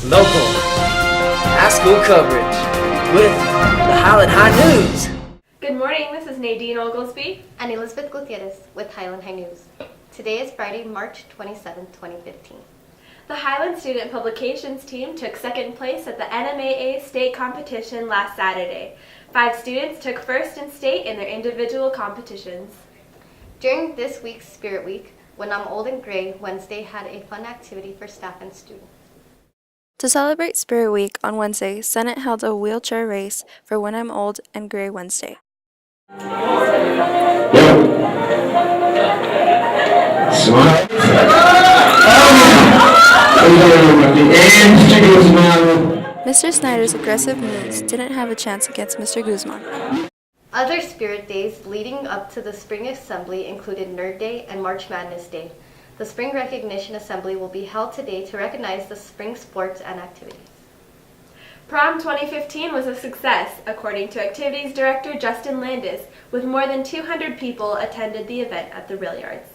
Local high school coverage with the Highland High News. Good morning, this is Nadine Oglesby and Elizabeth Gutierrez with Highland High News. Today is Friday, March 27, 2015. The Highland Student Publications team took second place at the NMAA state competition last Saturday. 5 students took first in state in their individual competitions. During this week's Spirit Week, When I'm Old and Gray Wednesday had a fun activity for staff and students. To celebrate Spirit Week on Wednesday, Senate held a wheelchair race for When I'm Old and Gray Wednesday. Mr. Snyder's aggressive moves didn't have a chance against Mr. Guzman. Other Spirit Days leading up to the Spring Assembly included Nerd Day and March Madness Day. The Spring Recognition Assembly will be held today to recognize the spring sports and activities. Prom 2015 was a success, according to Activities Director Justin Landis, with more than 200 people attended the event at the Rail Yards.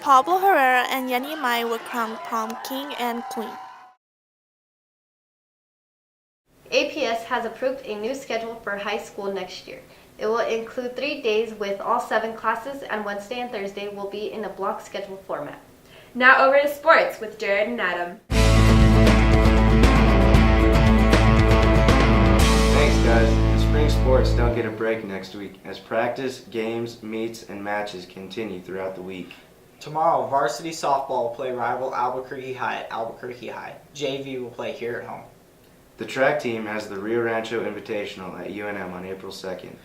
Pablo Herrera and Yenny Mai were crowned prom king and queen. APS has approved a new schedule for high school next year. It will include 3 days with all 7 classes, and Wednesday and Thursday will be in a block schedule format. Now over to sports with Jared and Adam. Thanks guys. The spring sports don't get a break next week as practice, games, meets, and matches continue throughout the week. Tomorrow, varsity softball will play rival Albuquerque High at Albuquerque High. JV will play here at home. The track team has the Rio Rancho Invitational at UNM on April 2nd.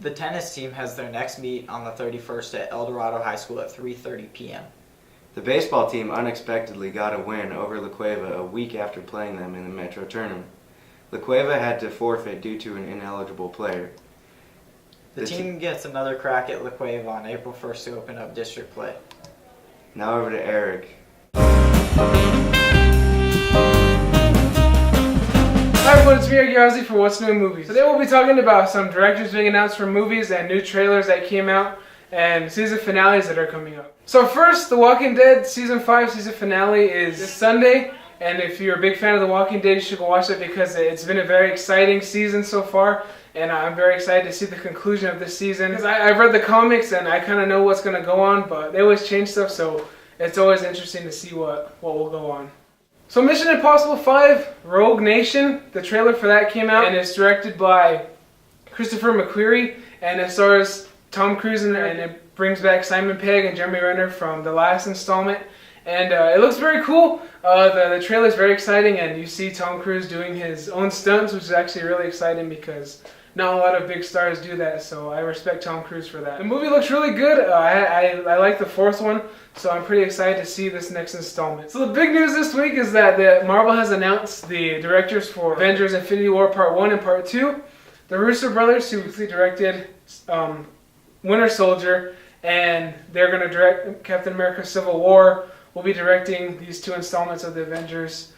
The tennis team has their next meet on the 31st at El Dorado High School at 3:30 p.m. The baseball team unexpectedly got a win over La Cueva a week after playing them in the Metro Tournament. La Cueva had to forfeit due to an ineligible player. The team gets another crack at La Cueva on April 1st to open up district play. Now over to Eric. Hi everyone, it's me, Eric Yazzie for What's New in Movies. Today we'll be talking about some directors being announced for movies and new trailers that came out and season finales that are coming up. So first, The Walking Dead Season 5 season finale is this Sunday, and if you're a big fan of The Walking Dead, you should go watch it because it's been a very exciting season so far, and I'm very excited to see the conclusion of this season. Because I've read the comics and I kind of know what's going to go on, but they always change stuff, so it's always interesting to see what will go on. So Mission Impossible 5, Rogue Nation, the trailer for that came out, and it's directed by Christopher McQuarrie, and it stars Tom Cruise in it, and it brings back Simon Pegg and Jeremy Renner from the last installment, and it looks very cool. The trailer is very exciting, and you see Tom Cruise doing his own stunts, which is actually really exciting because not a lot of big stars do that, so I respect Tom Cruise for that. The movie looks really good. I like the 4th one, so I'm pretty excited to see this next installment. So the big news this week is that Marvel has announced the directors for Avengers Infinity War Part 1 and Part 2. The Russo brothers, who directed Winter Soldier, and they're going to direct Captain America Civil War, will be directing these 2 installments of the Avengers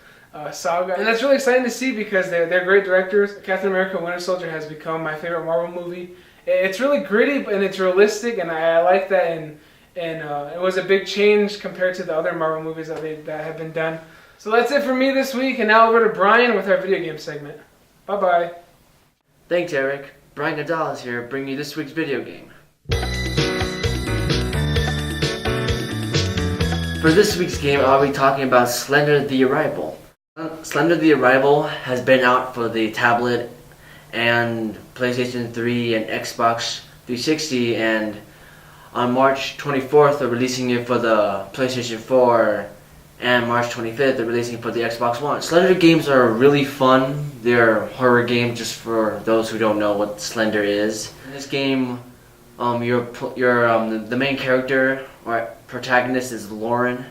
saga. And that's really exciting to see because they're great directors. Captain America Winter Soldier has become my favorite Marvel movie. It's really gritty and it's realistic, and I like that, and it was a big change compared to the other Marvel movies that have been done. So that's it for me this week, and now over to Brian with our video game segment. Bye-bye. Thanks, Eric. Brian Nadal is here bringing you this week's video game. For this week's game, I'll be talking about Slender the Arrival. Slender the Arrival has been out for the tablet and PlayStation 3 and Xbox 360, and on March 24th they're releasing it for the PlayStation 4, and March 25th they're releasing it for the Xbox One. Slender games are really fun. They're horror games, just for those who don't know what Slender is. In this game, the main character or protagonist is Lauren,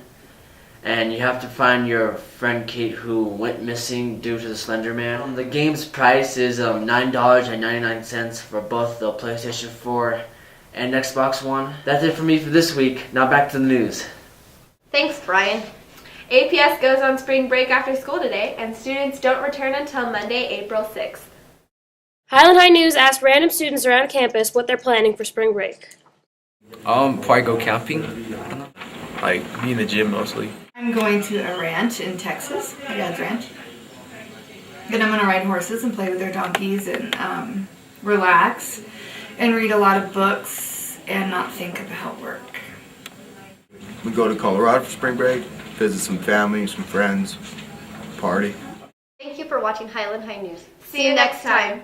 and you have to find your friend Kate, who went missing due to the Slender Man. The game's price is $9.99 for both the PlayStation 4 and Xbox One. That's it for me for this week. Now back to the news. Thanks, Brian. APS goes on spring break after school today, and students don't return until Monday, April 6th. Highland High News asked random students around campus what they're planning for spring break. Probably go camping. I don't know. Like, be in the gym mostly. I'm going to a ranch in Texas, my dad's ranch. Then I'm going to ride horses and play with their donkeys and relax and read a lot of books and not think about work. We go to Colorado for spring break, visit some family, some friends, party. Thank you for watching Highland High News. See you next time.